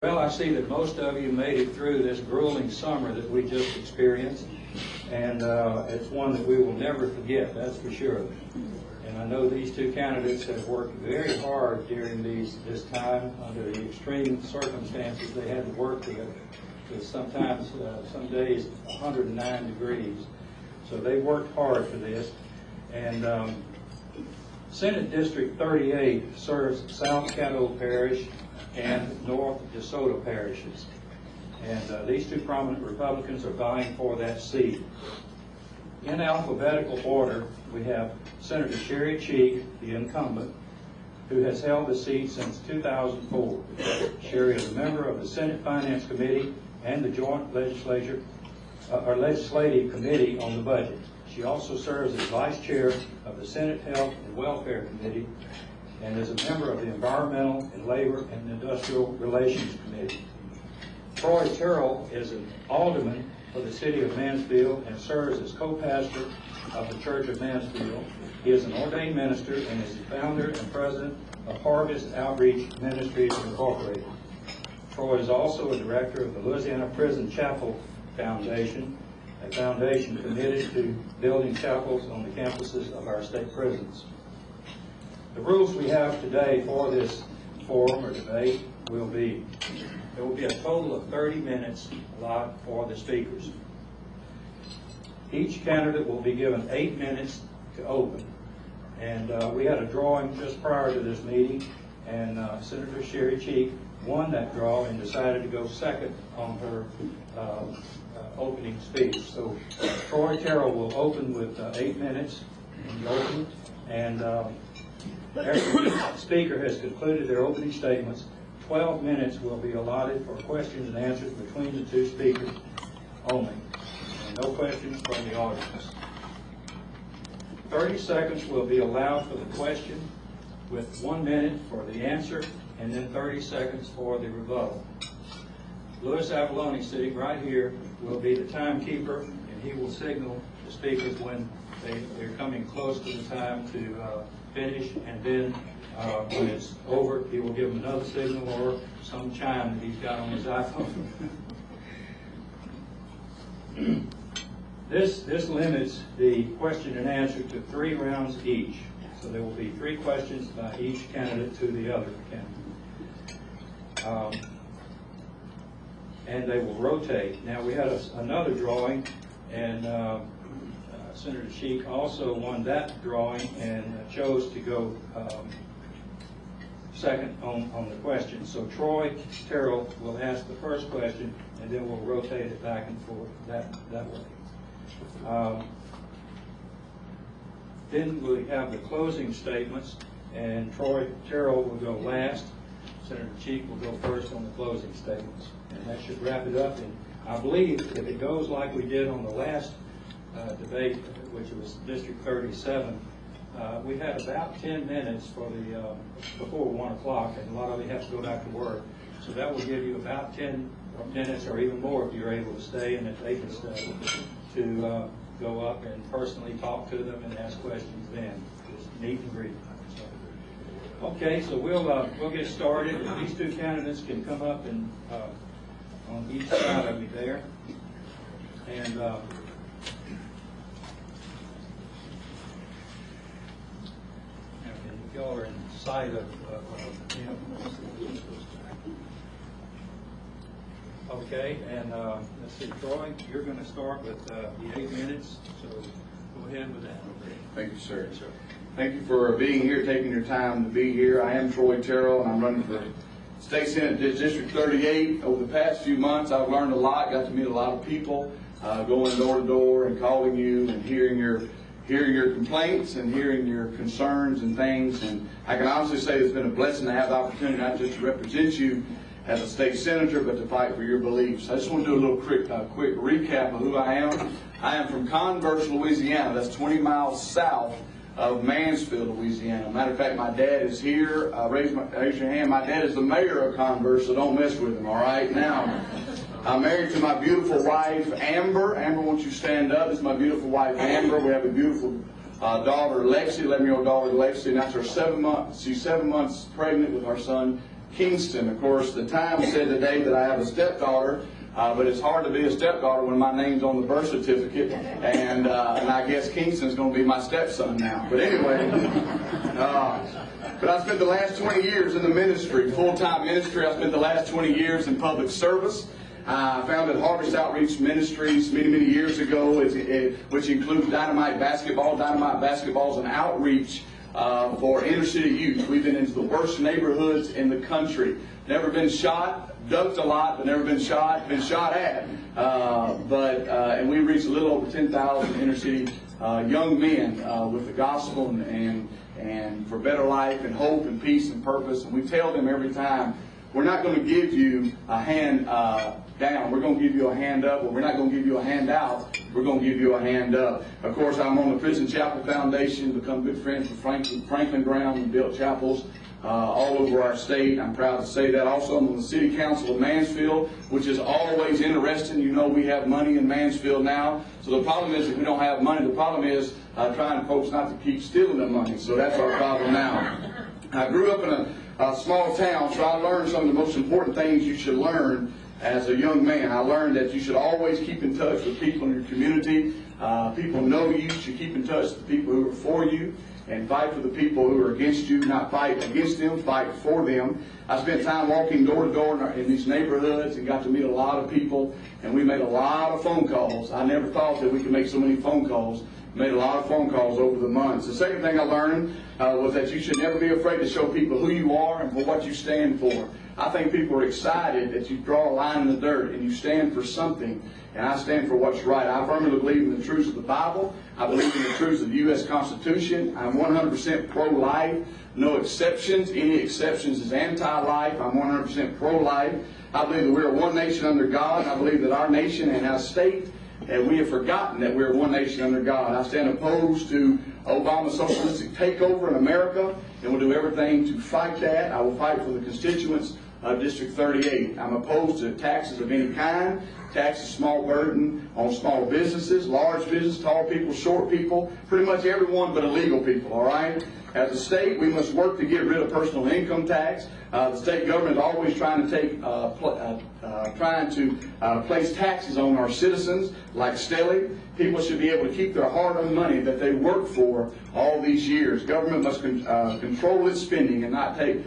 Well, I see that most of you made it through this grueling summer that we just experienced, and it's one that we will never forget, that's for sure. And I know these two candidates have worked very hard during this time under the extreme circumstances they had to work with sometimes, some days, 109 degrees. So they worked hard for this. And Senate District 38 serves South Caddo Parish and North DeSoto parishes. And these two prominent Republicans are vying for that seat. In alphabetical order, we have Senator Sherri, the incumbent, who has held the seat since 2004. Sherri is a member of the Senate Finance Committee and the Joint Legislative Committee on the Budget. She also serves as Vice Chair of the Senate Health and Welfare Committee and is a member of the Environmental and Labor and Industrial Relations Committee. Troy Terrell is an alderman for the city of Mansfield and serves as co-pastor of the Church of Mansfield. He is an ordained minister and is the founder and president of Harvest Outreach Ministries Incorporated. Troy is also a director of the Louisiana Prison Chapel Foundation, a foundation committed to building chapels on the campuses of our state prisons. The rules we have today for this forum or debate will be, there will be a total of 30 minutes allotted for the speakers. Each candidate will be given 8 minutes to open. And we had a drawing just prior to this meeting, and Senator Sherri won that draw and decided to go second on her opening speech. So Troy Terrell will open with 8 minutes and after each speaker has concluded their opening statements, 12 minutes will be allotted for questions and answers between the two speakers only, and no questions from the audience. 30 seconds will be allowed for the question, with 1 minute for the answer, and then 30 seconds for the rebuttal. Louis Avalone, sitting right here, will be the timekeeper, and he will signal the speakers when they're coming close to the time to finish, and then when it's over, he will give them another signal or some chime that he's got on his iPhone. This limits the question and answer to 3 rounds each. So there will be 3 questions by each candidate to the other candidate. And they will rotate. Now we had another drawing, and Senator Sheik also won that drawing and chose to go second on the question. So Troy Terrell will ask the first question, and then we'll rotate it back and forth that way. Then we have the closing statements, and Troy Terrell will go last. Senator Sheik will go first on the closing statements. And that should wrap it up. And I believe if it goes like we did on the last debate, which was District 37, we had about 10 minutes for the before 1 o'clock, and a lot of you have to go back to work. So that will give you about 10 minutes or even more if you're able to stay and if they can stay, to go up and personally talk to them and ask questions then. Just meet and greet. Okay, so we'll get started. These two candidates can come up and on each side of me there, and y'all are in sight of him. Okay, and let's see, Troy, you're going to start with the 8 minutes, so go ahead with that. Thank you, sir. Yes, sir. Thank you for being here, taking your time to be here. I am Troy Terrell, and I'm running for State Senate District 38. Over the past few months, I've learned a lot, got to meet a lot of people, going door to door and calling you and hearing your complaints and hearing your concerns and things. And I can honestly say it's been a blessing to have the opportunity not just to represent you as a state senator, but to fight for your beliefs. I just want to do a little quick recap of who I am. I am from Converse, Louisiana. That's 20 miles south of Mansfield, Louisiana. Matter of fact, my dad is here. Raise your hand. My dad is the mayor of Converse, so don't mess with him, all right? Now, I'm married to my beautiful wife, Amber. Amber, won't you stand up? This is my beautiful wife, Amber. We have a beautiful daughter, Lexi, 11-year-old daughter, Lexi, and that's her 7 months. She's 7 months pregnant with our son, Kingston. Of course, the Times said today that I have a stepdaughter, but it's hard to be a stepdaughter when my name's on the birth certificate, and I guess Kingston's going to be my stepson now. But anyway, but I spent the last 20 years in the ministry, full-time ministry. I spent the last 20 years in public service. I founded Harvest Outreach Ministries many, many years ago, which includes Dynamite Basketball. Dynamite Basketball is an outreach for inner city youth. We've been into the worst neighborhoods in the country. Never been shot, ducked a lot, but never been shot at. And we reached a little over 10,000 inner city young men with the gospel and for better life and hope and peace and purpose. And we tell them every time, we're not going to give you a hand down. We're going to give you a hand up. Or we're not going to give you a hand out. We're going to give you a hand up. Of course, I'm on the Prison Chapel Foundation, become good friends with Franklin Brown, and built chapels all over our state. I'm proud to say that. Also, I'm on the City Council of Mansfield, which is always interesting. You know, we have money in Mansfield now. So the problem is that we don't have money. The problem is trying folks not to keep stealing the money. So that's our problem now. I grew up in a small town, so I learned some of the most important things you should learn as a young man. I learned that you should always keep in touch with people in your community. People know you. You should keep in touch with the people who are for you and fight for the people who are against you, not fight against them, fight for them. I spent time walking door to door in these neighborhoods and got to meet a lot of people, and we made a lot of phone calls. I never thought that we could make so many phone calls. Made a lot of phone calls over the months. The second thing I learned was that you should never be afraid to show people who you are and for what you stand for. I think people are excited that you draw a line in the dirt and you stand for something, and I stand for what's right. I firmly believe in the truths of the Bible. I believe in the truths of the U.S. Constitution. I'm 100% pro-life, no exceptions. Any exceptions is anti-life. I'm 100% pro-life. I believe that we're one nation under God. I believe that our nation and our state, and we have forgotten that we're one nation under God. I stand opposed to Obama's socialistic takeover in America, and will do everything to fight that. I will fight for the constituents of District 38. I'm opposed to taxes of any kind. Taxes, small burden on small businesses, large business, tall people, short people, pretty much everyone but illegal people, all right? As a state, we must work to get rid of personal income tax. The state government is always trying to place taxes on our citizens, like Stelly. People should be able to keep their hard-earned money that they worked for all these years. Government must control its spending and not take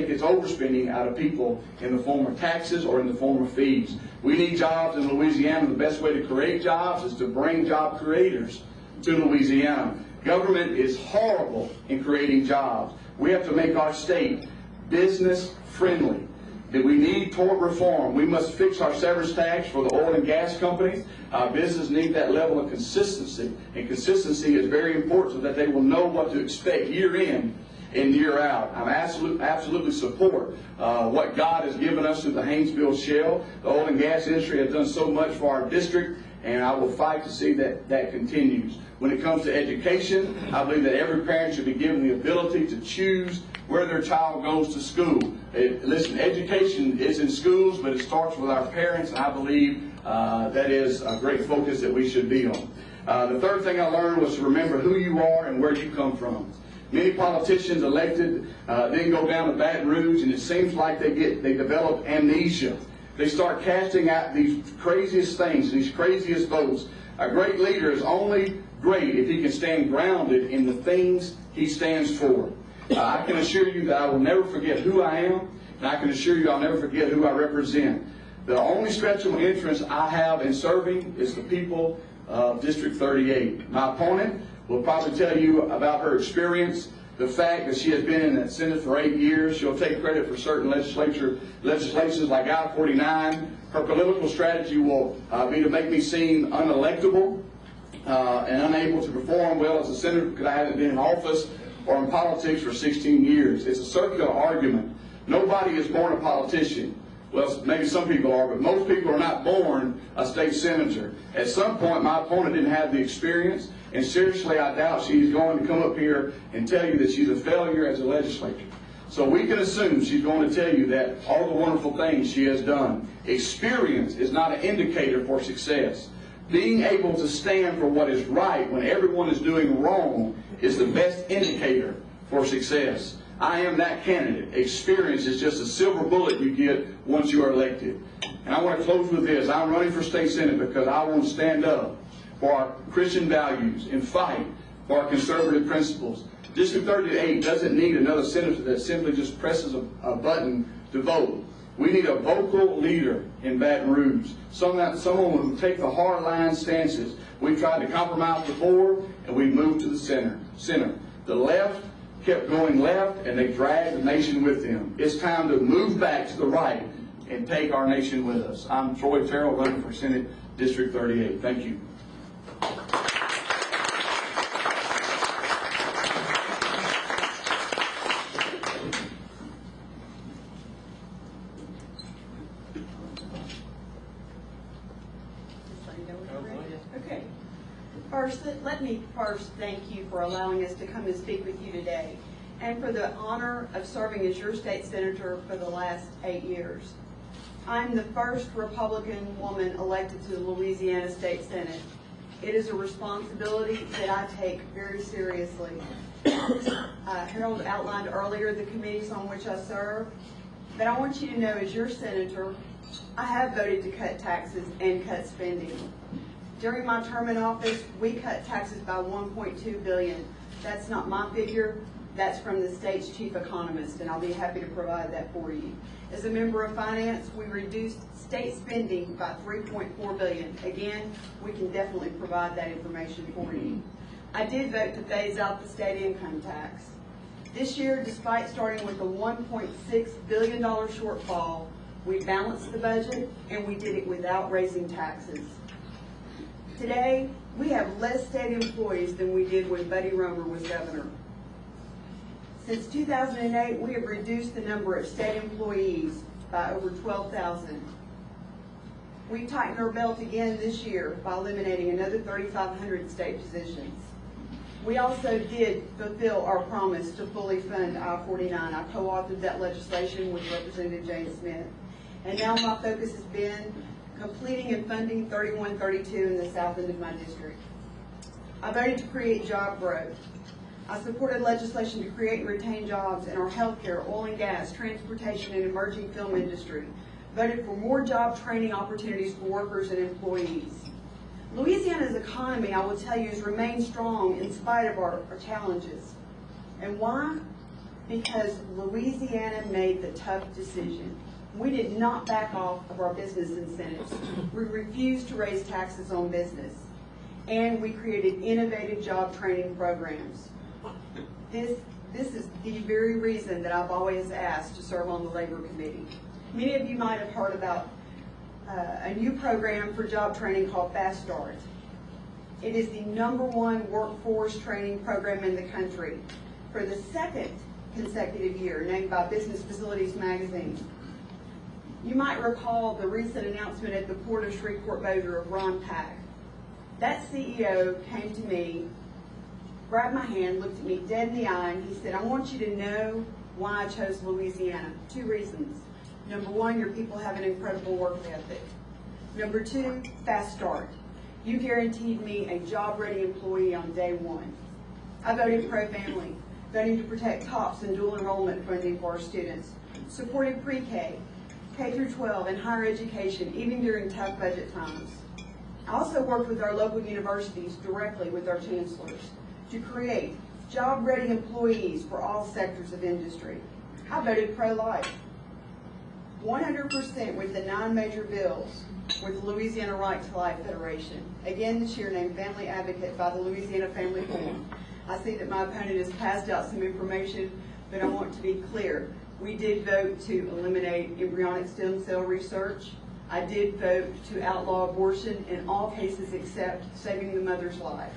its overspending out of people in the form of taxes or in the form of fees. We need jobs in Louisiana. The best way to create jobs is to bring job creators to Louisiana. Government is horrible in creating jobs. We have to make our state business friendly. That we need tort reform. We must fix our severance tax for the oil and gas companies. Business need that level of consistency, and consistency is very important so that they will know what to expect year in and year out. I'm absolutely support what God has given us through the Haynesville Shale. The oil and gas industry has done so much for our district, and I will fight to see that continues. When it comes to education, I believe that every parent should be given the ability to choose where their child goes to school. Listen, education is in schools, but it starts with our parents, and I believe that is a great focus that we should be on. The third thing I learned was to remember who you are and where you come from. Many politicians elected then go down to Baton Rouge, and it seems like they develop amnesia. They start casting out these craziest things, these craziest votes. A great leader is only great if he can stand grounded in the things he stands for. I can assure you that I will never forget who I am, and I can assure you I'll never forget who I represent. The only special interest I have in serving is the people of District 38. My opponent will probably tell you about her experience, the fact that she has been in that Senate for 8 years. She'll take credit for certain legislations like I-49. Her political strategy will be to make me seem unelectable and unable to perform well as a senator because I haven't been in office or in politics for 16 years. It's a circular argument. Nobody is born a politician. Well, maybe some people are, but most people are not born a state senator. At some point, my opponent didn't have the experience, and seriously, I doubt she's going to come up here and tell you that she's a failure as a legislator. So we can assume she's going to tell you that all the wonderful things she has done. Experience is not an indicator for success. Being able to stand for what is right when everyone is doing wrong is the best indicator for success. I am that candidate. Experience is just a silver bullet you get once you are elected. And I want to close with this. I'm running for state senate because I want to stand up for our Christian values and fight for our conservative principles. District 38 doesn't need another senator that simply just presses a button to vote. We need a vocal leader in Baton Rouge, someone who will take the hard line stances. We've tried to compromise before, and we moved to the center. The left kept going left, and they dragged the nation with them. It's time to move back to the right and take our nation with us. I'm Troy Terrell, running for Senate District 38. Thank you. Okay. Let me first thank you for allowing us to come and speak with you today, and for the honor of serving as your state senator for the last 8 years. I'm the first Republican woman elected to the Louisiana State Senate. It is a responsibility that I take very seriously. Harold outlined earlier the committees on which I serve, but I want you to know, as your senator, I have voted to cut taxes and cut spending. During my term in office, we cut taxes by $1.2 billion. That's not my figure, that's from the state's chief economist, and I'll be happy to provide that for you. As a member of finance, we reduced state spending by $3.4 billion. Again, we can definitely provide that information for you. I did vote to phase out the state income tax. This year, despite starting with a $1.6 billion shortfall, we balanced the budget, and we did it without raising taxes. Today, we have less state employees than we did when Buddy Roemer was governor. Since 2008, we have reduced the number of state employees by over 12,000. We tightened our belt again this year by eliminating another 3,500 state positions. We also did fulfill our promise to fully fund I-49. I co-authored that legislation with Representative Jane Smith. And now my focus has been completing and funding 3132 in the south end of my district. I voted to create job growth. I supported legislation to create and retain jobs in our healthcare, oil and gas, transportation, and emerging film industry. Voted for more job training opportunities for workers and employees. Louisiana's economy, I will tell you, has remained strong in spite of our challenges. And why? Because Louisiana made the tough decision. We did not back off of our business incentives. We refused to raise taxes on business. And we created innovative job training programs. This is the very reason that I've always asked to serve on the Labor Committee. Many of you might have heard about a new program for job training called Fast Start. It is the #1 workforce training program in the country for the second consecutive year, named by Business Facilities Magazine. You might recall the recent announcement at the Port of Shreveport Bossier of Ron Pack. That CEO came to me, grabbed my hand, looked at me dead in the eye, and he said, I want you to know why I chose Louisiana. 2 reasons. #1, your people have an incredible work ethic. #2, Fast Start. You guaranteed me a job-ready employee on day 1. I voted pro-family, voting to protect TOPS and dual enrollment funding for our students, supported pre-K, K through 12, and higher education, even during tough budget times. I also worked with our local universities directly with our chancellors to create job-ready employees for all sectors of industry. I voted pro-life. 100% with the 9 major bills with the Louisiana Right to Life Federation. Again this year named Family Advocate by the Louisiana Family Forum. I see that my opponent has passed out some information, but I want to be clear. We did vote to eliminate embryonic stem cell research. I did vote to outlaw abortion in all cases except saving the mother's life.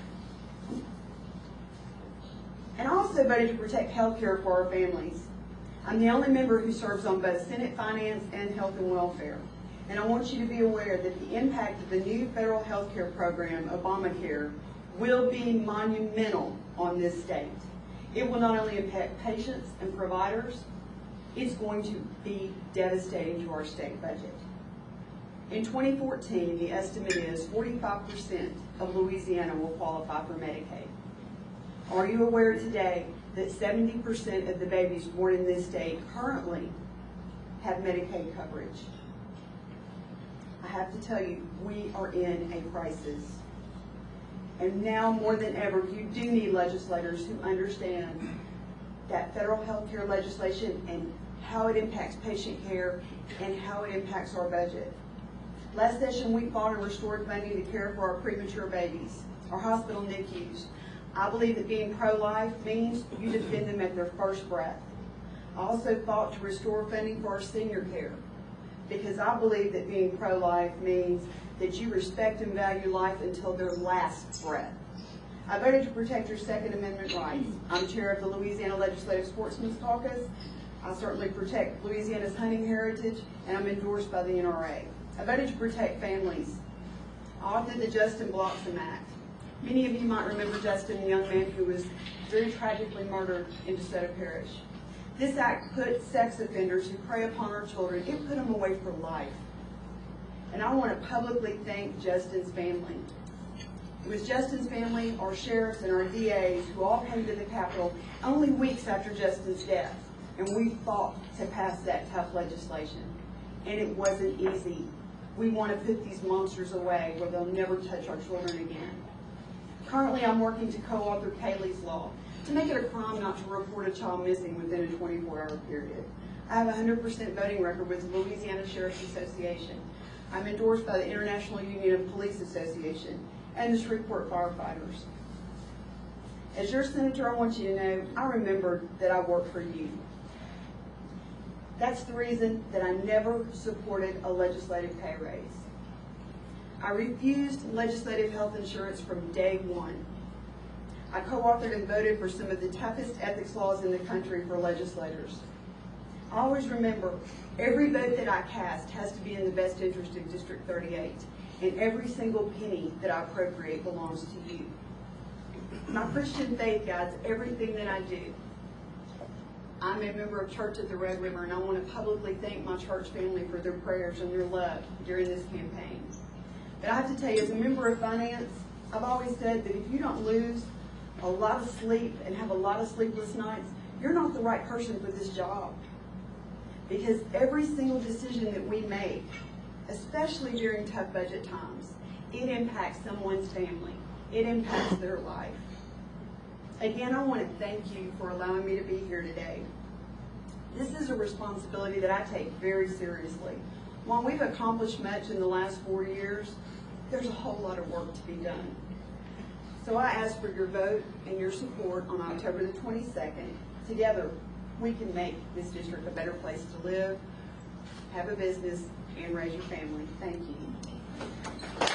And I also voted to protect health care for our families. I'm the only member who serves on both Senate Finance and Health and Welfare. And I want you to be aware that the impact of the new federal health care program, Obamacare, will be monumental on this state. It will not only impact patients and providers, it's going to be devastating to our state budget. In 2014, the estimate is 45% of Louisiana will qualify for Medicaid. Are you aware today that 70% of the babies born in this state currently have Medicaid coverage. I have to tell you, we are in a crisis. And now more than ever, you do need legislators who understand that federal health care legislation and how it impacts patient care and how it impacts our budget. Last session, we fought and restored funding to care for our premature babies, our hospital NICUs. I believe that being pro-life means you defend them at their first breath. I also fought to restore funding for our senior care, because I believe that being pro-life means that you respect and value life until their last breath. I voted to protect your Second Amendment rights. I'm chair of the Louisiana Legislative Sportsmen's Caucus. I certainly protect Louisiana's hunting heritage, and I'm endorsed by the NRA. I voted to protect families. I authored the Justin Bloxham Act. Many of you might remember Justin, the young man who was very tragically murdered in DeSoto Parish. This act put sex offenders who prey upon our children, it put them away for life. And I want to publicly thank Justin's family. It was Justin's family, our sheriffs, and our DAs who all came to the Capitol only weeks after Justin's death. And we fought to pass that tough legislation. And it wasn't easy. We want to put these monsters away where they'll never touch our children again. Currently, I'm working to co-author Kaylee's Law to make it a crime not to report a child missing within a 24-hour period. I have a 100% voting record with the Louisiana Sheriff's Association. I'm endorsed by the International Union of Police Association and the Shreveport Firefighters. As your senator, I want you to know I remembered that I worked for you. That's the reason that I never supported a legislative pay raise. I refused legislative health insurance from day one. I co-authored and voted for some of the toughest ethics laws in the country for legislators. I always remember, every vote that I cast has to be in the best interest of District 38, and every single penny that I appropriate belongs to you. My Christian faith guides everything that I do. I'm a member of Church at the Red River, and I want to publicly thank my church family for their prayers and their love during this campaign. But I have to tell you, as a member of finance, I've always said that if you don't lose a lot of sleep and have a lot of sleepless nights, you're not the right person for this job. Because every single decision that we make, especially during tough budget times, it impacts someone's family. It impacts their life. Again, I want to thank you for allowing me to be here today. This is a responsibility that I take very seriously. While we've accomplished much in the last 4 years, there's a whole lot of work to be done. So I ask for your vote and your support on October the 22nd. Together, we can make this district a better place to live, have a business, and raise your family. Thank you.